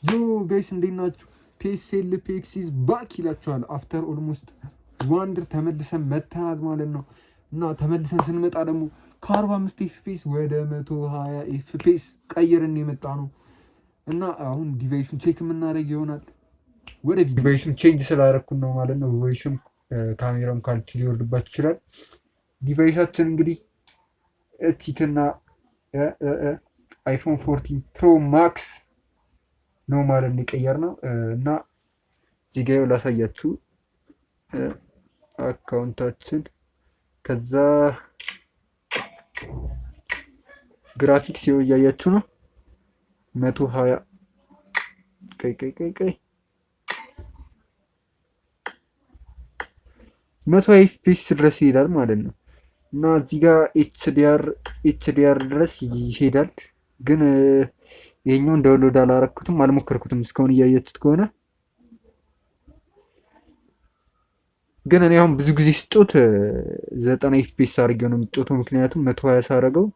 ዮ ጋይስ እንዴት ናችሁ? ፒኤስኤል ፒኤክሲስ ባክ ይላችኋል። አፍተር ኦልሞስት ዋንደር ተመልሰን መተናል ማለት ነው። እና ተመልሰን ስንመጣ ደግሞ ከ45 ኤፍፒኤስ ወደ 120 ኤፍፒኤስ ቀይረን የመጣ ነው። እና አሁን ዲቫይሱን ቼክ የምናደርግ ይሆናል። ወደ ዲቫይሱን ቼንጅ ስላደረኩን ነው ማለት ነው። ቮይስም ካሜራም ካልቲ ሊወርድባችሁ ይችላል። ዲቫይሳችን እንግዲህ እቲትና አይፎን 14 ፕሮ ማክስ ነው ማለት ነው የቀየርነው። እና እዚህ ጋር ላሳያችሁ አካውንታችን፣ ከዛ ግራፊክስ ይኸው እያያችሁ ነው 120 ቀይ 120 ኤፍፒኤስ ድረስ ይሄዳል ማለት ነው። እና እዚህ ጋር ኤችዲአር ድረስ ይሄዳል። ግን ይሄኛውን ዳውንሎድ አላረኩትም፣ አልሞከርኩትም እስካሁን እያያችሁት ከሆነ። ግን እኔ አሁን ብዙ ጊዜ ስጦት 90 ኤፍፒኤስ አድርጌው ነው የምትጮተው። ምክንያቱም 120 ሳረገው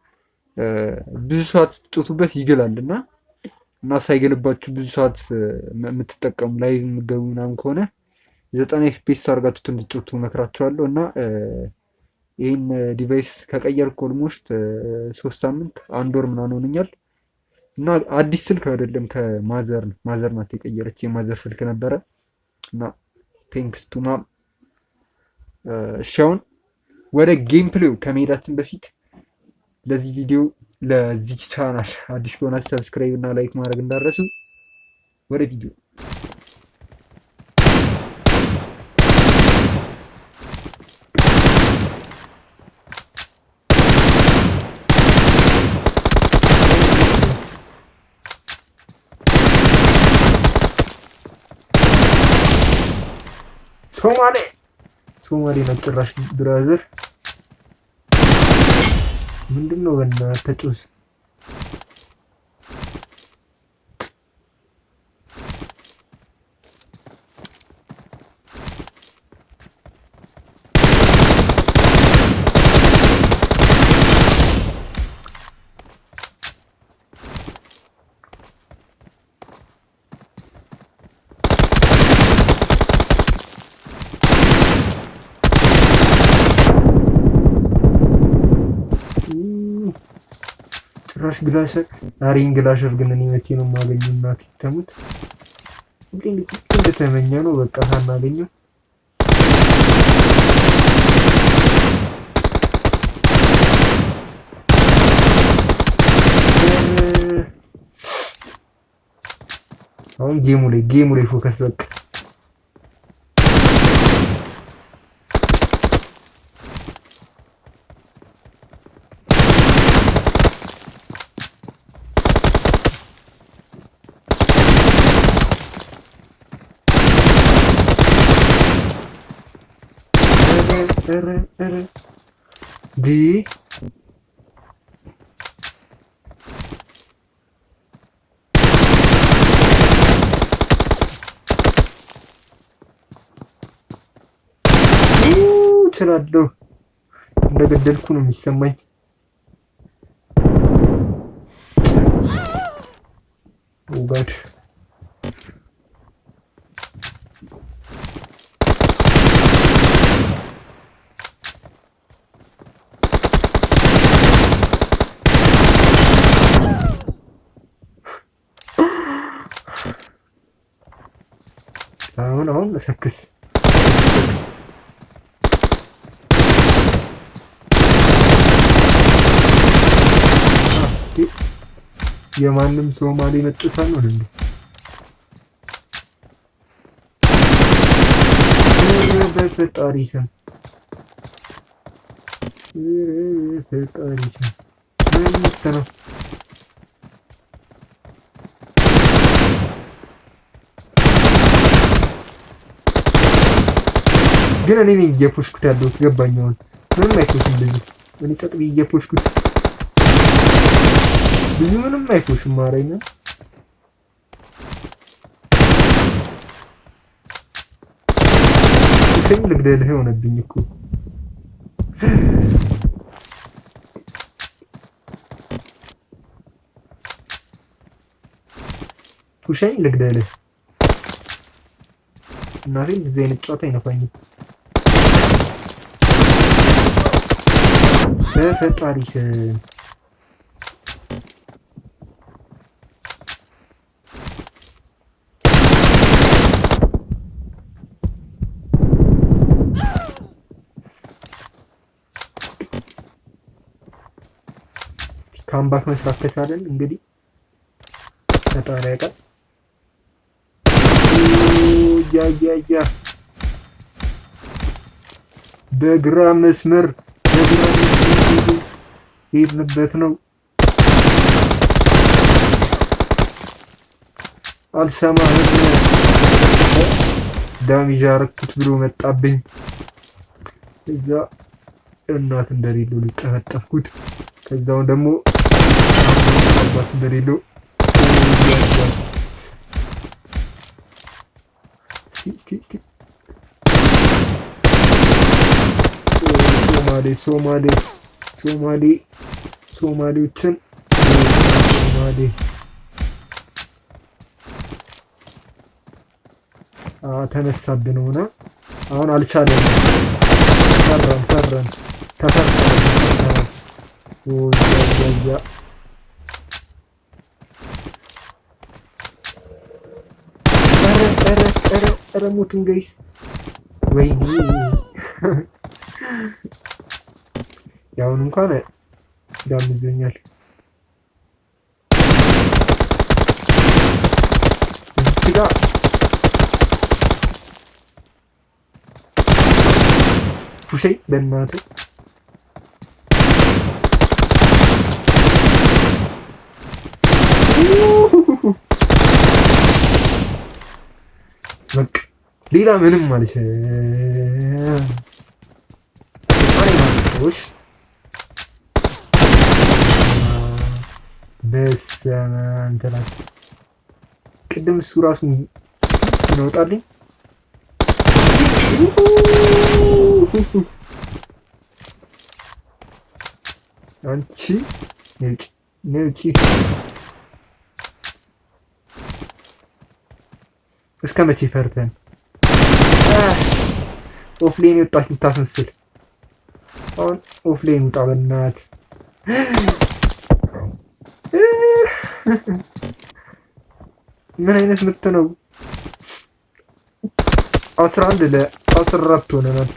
ብዙ ሰዓት ስትጮቱበት ይገላል እና ሳይገልባችሁ ብዙ ሰዓት የምትጠቀሙ ላይ የምትገቡ ምናምን ከሆነ 90 ኤፍፒኤስ አድርጋችሁት እንድትጮቱ እመክራችኋለሁ። እና ይህን ዲቫይስ ከቀየርኩ ኦልሞስት 3 ሳምንት 1 ወር ምናምን ሆነኛል። እና አዲስ ስልክ አይደለም፣ ማዘር ናት የቀየረች። የማዘር ስልክ ነበረ እና ቴንክስ ቱ ማም። እሺ አሁን ወደ ጌም ፕሌው ከመሄዳችን በፊት ለዚህ ቪዲዮ ለዚህ ቻናል አዲስ ከሆናችሁ ሰብስክራይብ እና ላይክ ማድረግ እንዳትረሱ። ወደ ቪዲዮ ሶማሌ ነው ጭራሽ። ብራዘር ምንድነው በእናትህ ጩስ? ጭራሽ ግላሸር አሪን ግላሸር ግን እኔ መቼ ነው የማገኘው? እናቴ ተሙት እንደተመኘ ነው በቃ ሳናገኘው። አሁን ጌሙ ላይ ፎከስ በቃ። ዲ እችላለሁ። እንደገደልኩ ነው የሚሰማኝ። ጋድ አሁን ሰክስ የማንም ሶማሌ መጥቷል ነው እንዴ? በፈጣሪ ስም ነው ግን እኔ ነኝ እየፖሽኩት ያለሁት። ገባኝ አሁን። ምንም አይፎሽም ልጁ። እኔ ጸጥ ብዬ እየፖሽኩት ልጁ ምንም አይፎሽም። ማረኝ ነው ልግደልህ ሆነብኝ እኮ። ውሻኝ ልግደልህ። እናቴ እንደዚህ አይነት ጨዋታ አይነፋኝም። በፈጣሪ ስም ካምባክ መስራት ከቻለን እንግዲህ ፈጣሪ ያውቃል። ያ በግራ መስመር ሄድንበት ነው። አልሰማህም ዳሜጅ አረኩት ብሎ መጣብኝ። እዛ እናት እንደሌለው ሊጠፈጠፍኩት ከዛውን ደግሞ አባት እንደሌለው ሶማሌዎችን ተነሳብን ሆና አሁን አልቻለም። ፈረን ተፈርተናል። ኧረ ሞትን ጋይስ። ወይኔ ያሁን እንኳን ጋምዞኛል። እዚህ ጋር ፑሸይ በእናትህ በቃ ሌላ ምንም ማለት በስመ አብ እንትናት ቅድም እሱ ራሱ ይወጣልኝ። አንቺ ነውጪ እስከ መቼ ፈርተን ኦፍሌን ወጣች ልታስመስል። አሁን ኦፍሌን ውጣ በእናት ምን አይነት ምት ነው? 11 ለ14 ሆነናል።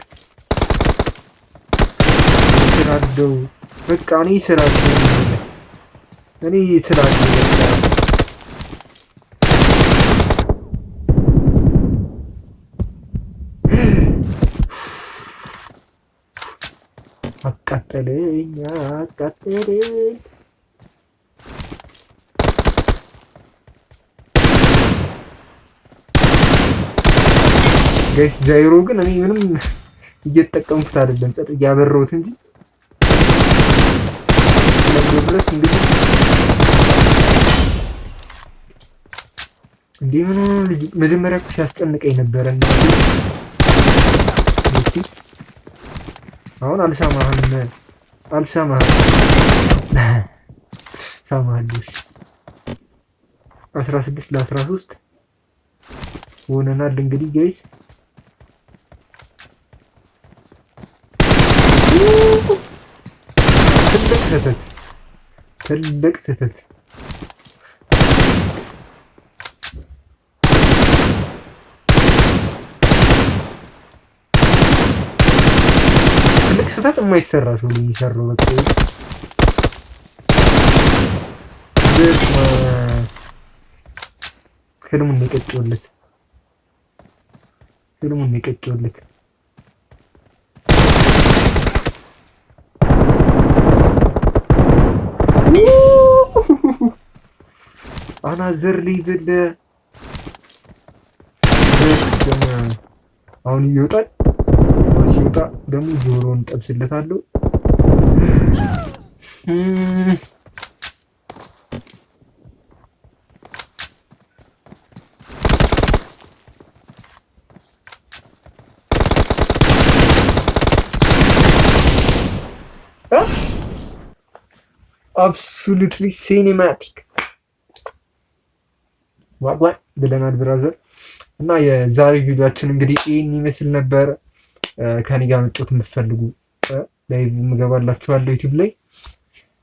ስራደው በቃ እኔ ስራደው አቃጠለኝ። ጋይስ ጃይሮ ግን እኔ ምንም እየተጠቀምኩት አይደለም፣ ጸጥ እያበረውት እንጂ ለድረስ እንዴ ምን መጀመሪያ እኮ ሲያስጨንቀኝ ነበረና አሁን አልሰማህም ሰማህልሽ 16 ለ13 ሆነናል እንግዲህ ጋይስ። ትልቅ ስህተት የማይሰራ ሰው ነው የሚሰራው። በቃ ህልሙን የቀጨውለት አናዘር ሊብል አሁን ይወጣል። ሲወጣ ደግሞ ጆሮውን ጠብስለታለሁ። አብሶሉትሊ ሲኒማቲክ ዋጓን ብለናል ብራዘር። እና የዛሬ ቪዲዮአችን እንግዲህ ይህን ይመስል ነበር። ከኔ ጋር መጫወት የምትፈልጉ ላይቭ ምገባላችኋለሁ ዩቲዩብ ላይ።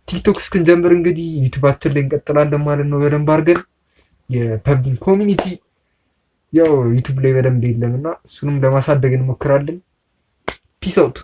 ቲክቶክ እስክንጀምር እንግዲህ ዩቲዩባችን ላይ እንቀጥላለን ማለት ነው በደንብ አድርገን። የፐብሊክ ኮሚኒቲ ያው ዩቲዩብ ላይ በደንብ የለም እና እሱንም ለማሳደግ እንሞክራለን። ፒስ አውት